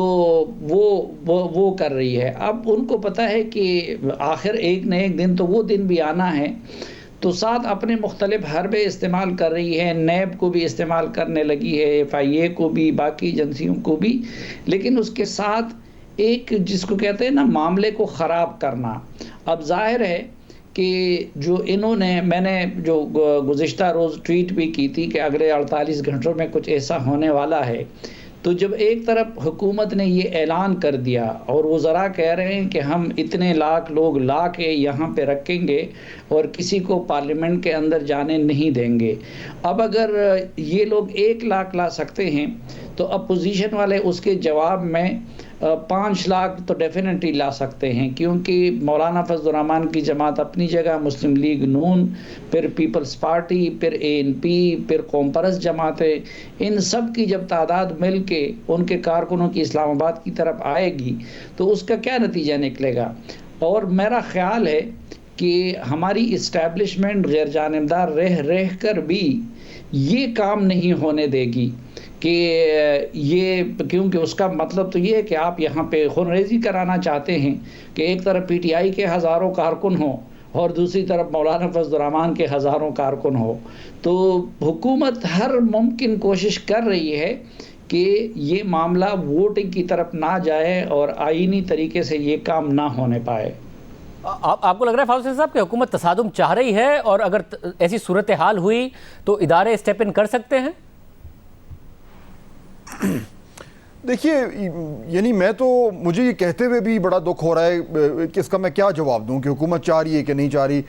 वो कर रही है। अब उनको पता है कि आखिर एक न एक दिन तो वो दिन भी आना है, तो साथ अपने मुख्तलिफ हरबे इस्तेमाल कर रही है, नैब को भी इस्तेमाल करने लगी है, FIA को भी, बाकी एजेंसियों को भी, लेकिन उसके साथ एक जिसको कहते हैं ना मामले को ख़राब करना। अब जाहिर है कि जो इन्होंने, मैंने जो गुज़िश्ता रोज़ ट्वीट भी की थी कि अगले 48 घंटों में कुछ ऐसा होने वाला है, तो जब एक तरफ हुकूमत ने ये ऐलान कर दिया और वो ज़रा कह रहे हैं कि हम इतने लाख लोग ला के यहाँ पे रखेंगे और किसी को पार्लियामेंट के अंदर जाने नहीं देंगे। अब अगर ये लोग 1 लाख ला सकते हैं तो अपोजिशन वाले उसके जवाब में 5 लाख तो डेफिनेटली ला सकते हैं, क्योंकि मौलाना फजलुर रहमान की जमात अपनी जगह, मुस्लिम लीग नून, फिर पीपल्स पार्टी, फिर ANP, फिर कौम परस्त जमातें, इन सब की जब तादाद मिल के उनके कारकुनों की इस्लामाबाद की तरफ आएगी तो उसका क्या नतीजा निकलेगा। और मेरा ख्याल है कि हमारी इस्टेब्लिशमेंट गैर जानिबदार रह कर भी ये काम नहीं होने देगी कि ये, क्योंकि उसका मतलब तो ये है कि आप यहाँ पे खूनरेज़ी कराना चाहते हैं कि एक तरफ PTI के हज़ारों कारकुन हों और दूसरी तरफ मौलाना फजलुर रहमान के हज़ारों कारकुन हो। तो हुकूमत हर मुमकिन कोशिश कर रही है कि ये मामला वोटिंग की तरफ ना जाए और आईनी तरीके से ये काम ना होने पाए। आपको लग रहा है फारूक साहब कि हुकूमत तसादुम चाह रही है, और अगर ऐसी सूरत हाल हुई तो इदारे स्टेप इन कर सकते हैं? देखिए, यानी मुझे ये कहते हुए भी बड़ा दुख हो रहा है कि इसका मैं क्या जवाब दूं कि हुकूमत चाह रही है कि नहीं चाह रही।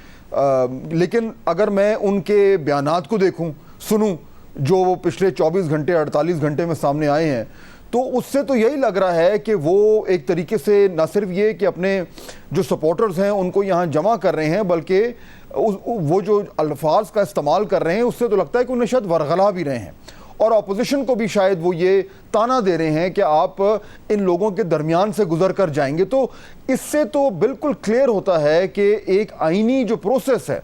लेकिन अगर मैं उनके बयानात को देखूं, सुनूं, जो वो पिछले 24 घंटे 48 घंटे में सामने आए हैं, तो उससे तो यही लग रहा है कि वो एक तरीके से न सिर्फ ये कि अपने जो सपोर्टर्स हैं उनको यहाँ जमा कर रहे हैं, बल्कि वो जो अल्फाज का इस्तेमाल कर रहे हैं उससे तो लगता है कि उन्हें शायद वरगला भी रहे हैं, और अपोजिशन को भी शायद वो ये ताना दे रहे हैं कि आप इन लोगों के दरमियान से गुजर कर जाएंगे। तो इससे तो बिल्कुल क्लियर होता है कि एक आईनी जो प्रोसेस है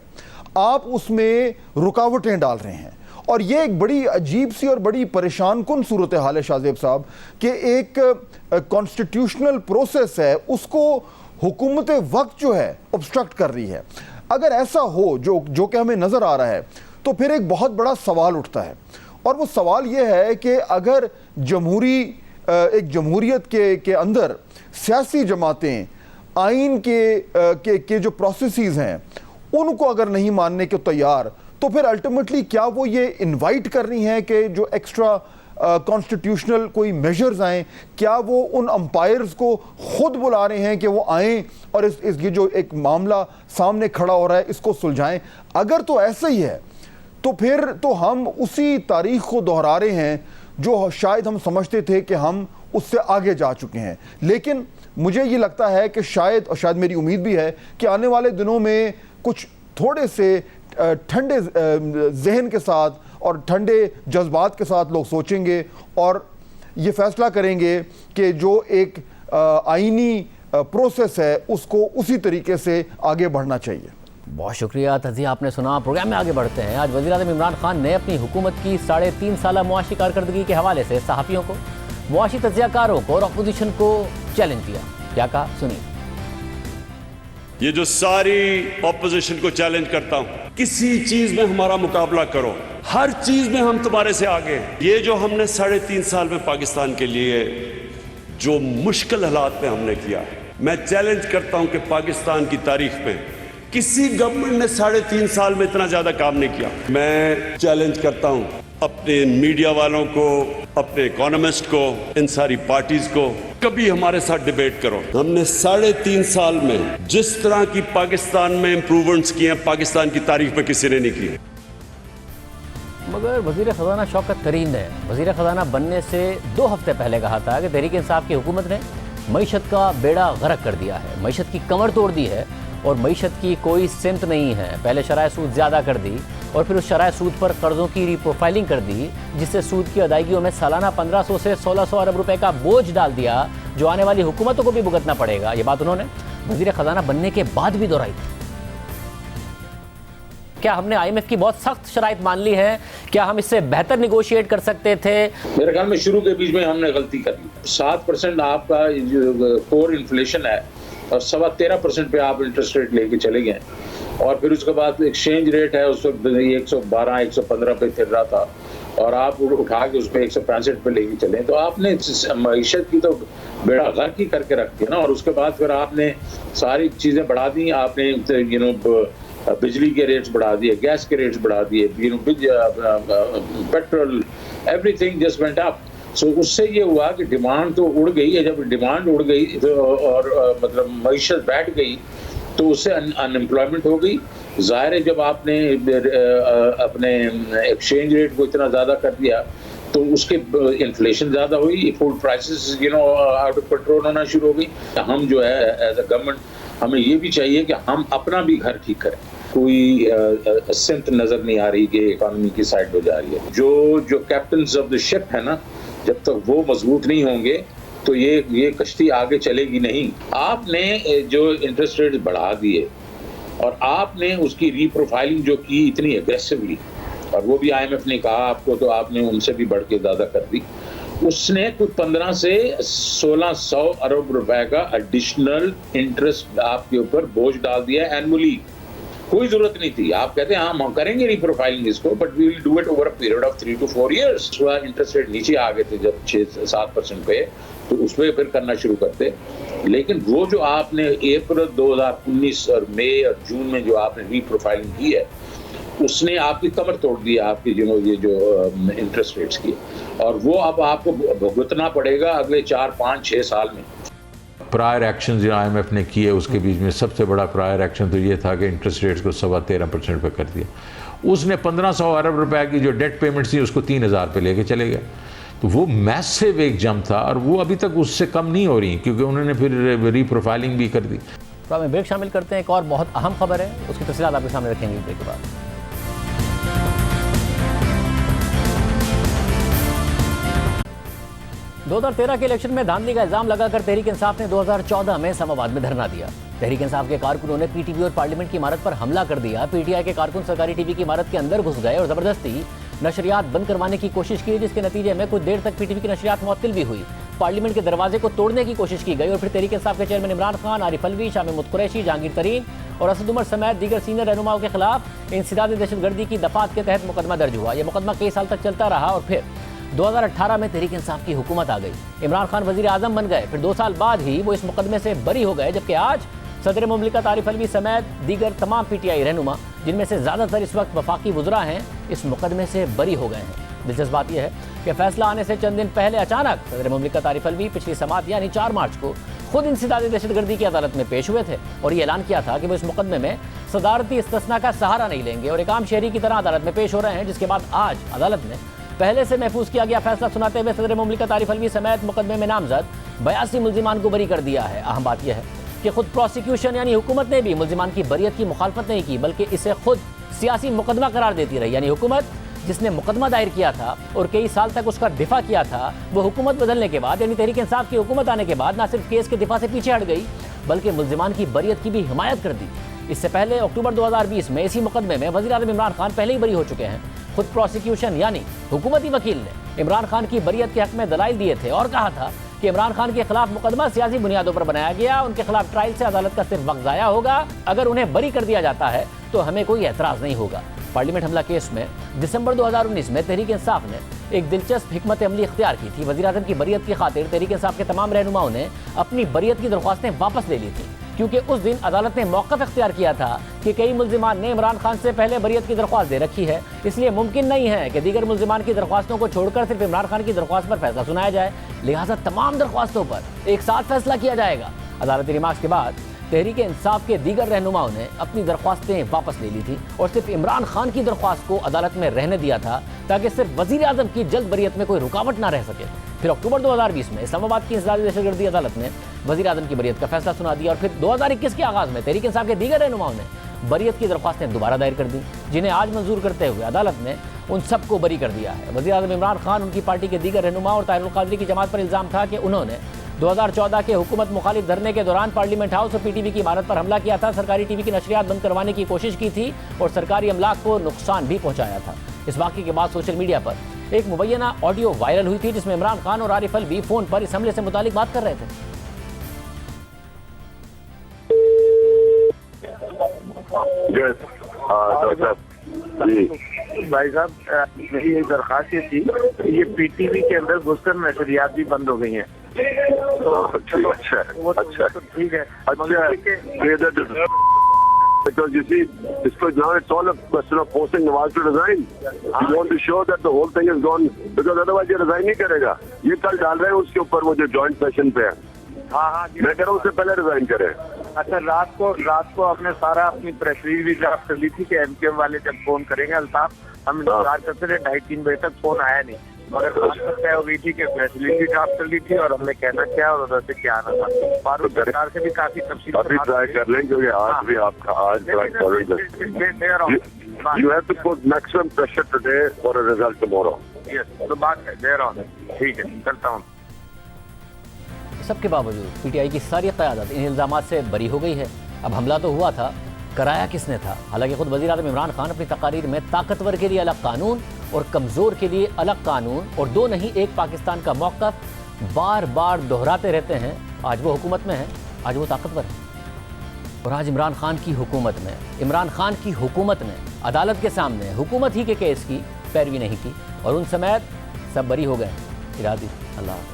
आप उसमें रुकावटें डाल रहे हैं, और ये एक बड़ी अजीब सी और बड़ी परेशान कुन सूरत हाल है शाहजेब साहब कि एक कॉन्स्टिट्यूशनल प्रोसेस है उसको हुकूमत वक्त जो है ऑब्स्ट्रक्ट कर रही है। अगर ऐसा हो जो कि हमें नज़र आ रहा है, तो फिर एक बहुत बड़ा सवाल उठता है, और वो सवाल ये है कि अगर एक जमहूरियत के अंदर सियासी जमातें आइन के जो प्रोसेसेस हैं उनको अगर नहीं मानने के तैयार, तो फिर अल्टीमेटली क्या वो ये इनवाइट कर रही हैं कि जो एक्स्ट्रा कॉन्स्टिट्यूशनल कोई मेजर्स आएँ? क्या वो उन अंपायर्स को खुद बुला रहे हैं कि वो आएँ और ये जो एक मामला सामने खड़ा हो रहा है इसको सुलझाएं? अगर तो ऐसा ही है तो फिर तो हम उसी तारीख को दोहरा रहे हैं जो शायद हम समझते थे कि हम उससे आगे जा चुके हैं। लेकिन मुझे ये लगता है कि शायद, और शायद मेरी उम्मीद भी है कि आने वाले दिनों में कुछ थोड़े से ठंडे जहन के साथ और ठंडे जज्बात के साथ लोग सोचेंगे और ये फैसला करेंगे कि जो एक आईनी प्रोसेस है उसको उसी तरीके से आगे बढ़ना चाहिए। बहुत शुक्रिया तजिया, आपने सुना। प्रोग्राम में आगे बढ़ते हैं। आज वज़ीर-ए-आज़म इमरान खान ने अपनी हुकूमत की 3.5 साला मुआशी कारकर्दगी के हवाले से सहाफ़ियों को, मुआशी तजियाकारों को और अपोजिशन को चैलेंज किया। क्या कहा, सुनिए। ये जो सारी ऑपोजिशन को चैलेंज करता हूं, किसी चीज में हमारा मुकाबला करो, हर चीज में हम तुम्हारे से आगे हैं। ये जो हमने 3.5 साल में पाकिस्तान के लिए जो मुश्किल हालात में हमने किया है। मैं चैलेंज करता हूं कि पाकिस्तान की तारीख में किसी गवर्नमेंट ने 3.5 साल में इतना ज्यादा काम नहीं किया। मैं चैलेंज करता हूं अपने मीडिया वालों को, अपने इकोनॉमिस्ट को, इन सारी पार्टीज को, कभी हमारे साथ डिबेट करो। हमने 3.5 साल में जिस तरह की पाकिस्तान में इंप्रूवमेंट्स किए हैं, पाकिस्तान की तारीख में किसी ने नहीं किए। मगर वज़ीर ख़ज़ाना शौकत तरीन ने वज़ीर ख़ज़ाना बनने से 2 हफ्ते पहले कहा था कि तहरीक इंसाफ की हुकूमत ने मईशत का बेड़ा गर्क कर दिया है, मईशत की कमर तोड़ दी है और मईशत की कोई सिमत नहीं है। पहले शराय सूद ज़्यादा कर दी और फिर उस शराय सूद पर कर्ज़ों की रीप्रोफाइलिंग कर दी, जिससे सूद की अदायगियों में सालाना 1500 से 1600 अरब रुपए का बोझ डाल दिया, जो आने वाली हुकूमतों को भी भुगतना पड़ेगा। ये बात उन्होंने वज़ीर ख़ज़ाना बनने के बाद भी दोहराई थी। क्या हमने IMF की बहुत सख्त शराइत मान ली है? क्या हम इससे बेहतर निगोशिएट कर सकते थे? मेरे ख्याल में शुरू के बीच में हमने गलती कर ली। 7% आपका जो कोर इन्फ्लेशन है और 13.25% पे आप इंटरेस्ट रेट लेके चले गए और फिर उसके बाद एक्सचेंज रेट है उस वक्त 112-115 पे फिर रहा था और आप उठा के उस पर 165 पे लेके चले, तो आपने मईशत की तो बेड़ा गर्क ही करके रख दिया ना। और उसके बाद फिर आपने सारी चीज़ें बढ़ा दी, आपने बिजली के रेट्स बढ़ा दिए, गैस के रेट्स बढ़ा दिए, petrol, everything just went up. So उससे ये हुआ कि डिमांड तो उड़ गई है। जब डिमांड उड़ गई तो और मतलब मईशत बैठ गई तो उससे अनएम्प्लॉयमेंट हो गई। जाहिर है जब आपने अपने एक्सचेंज रेट को इतना ज़्यादा कर दिया तो उसके इन्फ्लेशन ज़्यादा हुई, food prices out of control होना शुरू हो गई। हम जो है एज अ गवर्नमेंट हमें ये भी चाहिए कि हम अपना भी घर ठीक करें। कोई सिमत नज़र नहीं आ रही कि इकोनॉमी की साइड हो जा रही है। जो कैप्टन्स ऑफ द शिप है ना, जब तक वो मजबूत नहीं होंगे तो ये कश्ती आगे चलेगी नहीं। आपने जो इंटरेस्ट रेट बढ़ा दिए और आपने उसकी रीप्रोफाइलिंग जो की इतनी एग्रेसिवली, और वो भी IMF ने कहा आपको, तो आपने उनसे भी बढ़ के ज़्यादा कर दी। उसने कुछ 15 से 1600 अरब रुपए का एडिशनल इंटरेस्ट आपके ऊपर बोझ डाल दिया एनुअली। कोई जरूरत नहीं थी। आप कहते हैं हम करेंगे रीप्रोफाइलिंग इसको, but we will do it over a period of 3 to 4 years। Interest rate नीचे आ गए थे जब 6-7% पे, तो उसमें फिर करना शुरू करते। लेकिन वो जो आपने अप्रैल 2019 और मई और जून में जो आपने रीप्रोफाइलिंग की है, उसने आपकी कमर तोड़ दी आपकी ये जो इंटरेस्ट रेट्स की, और वो अब आपको भुगतना पड़ेगा अगले 4-5-6 साल में। प्रायर एक्शन जो IMF ने किए उसके बीच में सबसे बड़ा प्रायर एक्शन तो ये था कि इंटरेस्ट रेट्स को 13.25% पे कर दिया। उसने 1500 अरब रुपए की जो डेट पेमेंट थी उसको 3000 पे लेके चले गए। तो वो मैसिव एक जंप था और वो अभी तक उससे कम नहीं हो रही, क्योंकि उन्होंने फिर रीप्रोफाइलिंग भी कर दी। तो हमें ब्रेक शामिल करते हैं। एक और बहुत अहम खबर है, उसकी तफसीलात आपके सामने रखेंगे ब्रेक के बाद। दो 2013 के इलेक्शन में धांधली का इल्जाम लगाकर तहरीक इंसाफ ने 2014 में इस्लामाबाद में धरना दिया। तहरीक इंसाफ के कारकुनों ने PTV और पार्लियामेंट की इमारत पर हमला कर दिया। PTI के कारकुन सरकारी TV की इमारत के अंदर घुस गए और जबरदस्ती नशरियात बंद करवाने की कोशिश की, जिसके नतीजे में कुछ देर तक PTV की नशरियात मुअत्तल भी हुई। पार्लियामेंट के दरवाजे को तोड़ने की कोशिश की गई और फिर तहरीक इंसाफ के चेयरमैन इमरान खान, आरिफ अलवी, शाह महमूद कुरैशी, जहांगीर तरीन और असद उमर समेत दीगर सीनियर रहनुमाओं के खिलाफ इंसदाद दहशतगर्दी की दफात के तहत मुकदमा दर्ज हुआ। यह मुकदमा कई साल तक चलता रहा और फिर 2018 में तहरीक इंसाफ की हुकूमत आ गई। इमरान खान वजीर आजम बन गए। फिर 2 साल बाद ही वो इस मुकदमे से बरी हो गए, जबकि आज सदर मुमलिकत आरिफ अलवी समेत दीगर तमाम PTI रहनुमा, जिनमें से ज़्यादातर इस वक्त वफाकी वज़रा हैं, इस मुकदमे से बरी हो गए हैं। दिलचस्प बात यह है कि फैसला आने से चंद दिन पहले अचानक सदर मुमलिकत आरिफ अलवी पिछली समात यानी 4 मार्च को खुद इंसदाद दहशतगर्दी की अदालत में पेश हुए थे और ये ऐलान किया था कि वो इस मुकदमे में सदारती इस्तिस्ना का सहारा नहीं लेंगे और एक आम शहरी की तरह अदालत में पेश हो रहे हैं। जिसके बाद आज अदालत ने पहले से महफूज किया गया फैसला सुनाते हुए सदर मुमलिकत आरिफ अलवी समेत मुकदमे में नामजद 82 मुल्जिमान को बरी कर दिया है। अहम बात यह है कि खुद प्रोसिक्यूशन यानी हुकूमत ने भी मुल्जिमान की बरियत की मुखालफत नहीं की, बल्कि इसे खुद सियासी मुकदमा करार देती रही। यानी हुकूमत जिसने मुकदमा दायर किया था और कई साल तक उसका दिफा किया था, वो हुकूमत बदलने के बाद यानी तहरीक इंसाफ की हुकूमत आने के बाद न सिर्फ केस के दिफा से पीछे हट गई, बल्कि मुल्जिमान की बरियत की भी हिमायत कर दी। इससे पहले अक्टूबर 2020 में इसी मुकदमे में वज़ीर आज़म इमरान खान पहले ही बरी हो चुके हैं। खुद प्रोसिक्यूशन यानी हुकूमती वकील ने इमरान खान की बरियत के हक में दलाइल दिए थे और कहा था कि इमरान खान के खिलाफ मुकदमा सियासी बुनियादों पर बनाया गया, उनके खिलाफ ट्रायल से अदालत का सिर्फ वक्त ज़ाया होगा, अगर उन्हें बरी कर दिया जाता है तो हमें कोई एतराज़ नहीं होगा। पार्लियामेंट हमला केस में दिसंबर 2019 में तहरीक इंसाफ ने एक दिलचस्प हिकमत अमली इख्तियार की थी। वज़ीर-ए-आज़म की बरियत की खातिर तहरीक इंसाफ के तमाम रहनुमाओं ने अपनी बरियत की दरख्वास्तें वापस ले ली थी, क्योंकि उस दिन अदालत ने मौक़िफ़ इख्तियार किया था कि कई मुल्ज़िमान ने इमरान खान से पहले बरियत की दरख्वास्त दे रखी है, इसलिए मुमकिन नहीं है कि दीगर मुल्ज़िमान की दरख्वास्तों को छोड़कर सिर्फ इमरान खान की दरख्वास्त पर फैसला सुनाया जाए, लिहाजा तमाम दरख्वास्तों पर एक साथ फैसला किया जाएगा। अदालती रिमार्क्स के बाद तहरीक इंसाफ के दीगर रहनुमाओं ने अपनी दरख्वास्तें वापस ले ली थी और सिर्फ इमरान खान की दरख्वास्त को अदालत में रहने दिया था ताकि सिर्फ वज़ीर आज़म की जल्द बरियत में कोई रुकावट ना रह सके। फिर अक्टूबर 2020 में इस्लामाबाद की इंसदादी दहशतगर्दी अदालत ने वज़ीर आज़म की बरियत का फैसला सुना दिया और फिर 2021 के आगाज़ में तहरीक इंसाफ के दीगर रहनुमाओं ने बरियत की दरख्वास्तें दोबारा दायर कर दी, जिन्हें आज मंजूर करते हुए अदालत ने उन सबको बरी कर दिया है। वज़ीर आज़म इमरान खान, उनकी पार्टी के दीगर रहनुमा और ताहिरुल क़ादरी की जमात पर इल्ज़ाम था कि उन्होंने 2014 के हुकूमत मुखालिफ धरने के दौरान पार्लियामेंट हाउस और पीटीवी की इमारत पर हमला किया था, सरकारी टीवी की नशरियात बंद करवाने की कोशिश की थी और सरकारी अमलाक को नुकसान भी पहुंचाया था। इस वाक़े के बाद सोशल मीडिया पर एक मुबैना ऑडियो वायरल हुई थी जिसमें इमरान खान और आरिफ अलवी फोन पर इस हमले से मुतालिक बात कर रहे थे। भाई साहब, मेरी एक दरखास्त ये थी, ये पीटीवी के अंदर घुसकर नशरियात भी बंद हो गई हैं। अच्छा ठीक है, because you see, it's all a question of forcing Nawaz to resign. You want to show that the whole thing is gone, because otherwise ये resign नहीं करेगा। ये कल डाल रहे हैं उसके ऊपर, वो जो जॉइंट सेशन पे है। हाँ, मैं कह रहा हूँ उससे पहले रिजाइन करे। अच्छा, रात को आपने सारा अपनी प्रेस रिलीज भी ड्राफ्ट कर ली थी कि एमकेएम वाले जब फोन करेंगे अल्ताफ, हम इंतजार करते रहे, 2:30-3 बजे तक फोन आया नहीं, मगर बात तय हो गई थी कि प्रेस रिलीज भी ड्राफ्ट कर ली थी और हमने कहना क्या और उधर से क्या आना था। फारूक सरकार से भी काफी तफसील ट्राई कर लें, क्योंकि आज भी आपका You have to put maximum pressure today for a result tomorrow. Yes, तो बात है, दे रहा हूँ, ठीक है, करता हूँ। सबके बावजूद पीटीआई की सारी क़यादत इन इल्ज़ामात से बरी हो गई है। अब हमला तो हुआ था, कराया किसने था? हालांकि खुद वज़ीर आज़म इमरान खान अपनी तकारीर में ताकतवर के लिए अलग कानून और कमज़ोर के लिए अलग कानून और दो नहीं एक पाकिस्तान का मौक़िफ़ बार बार दोहराते रहते हैं। आज वो हुकूमत में है, आज वो ताकतवर है और आज इमरान खान की हुकूमत ने अदालत के सामने हुकूमत ही के केस की पैरवी नहीं की और उन समेत सब बरी हो गए। इरादी अल्लाह।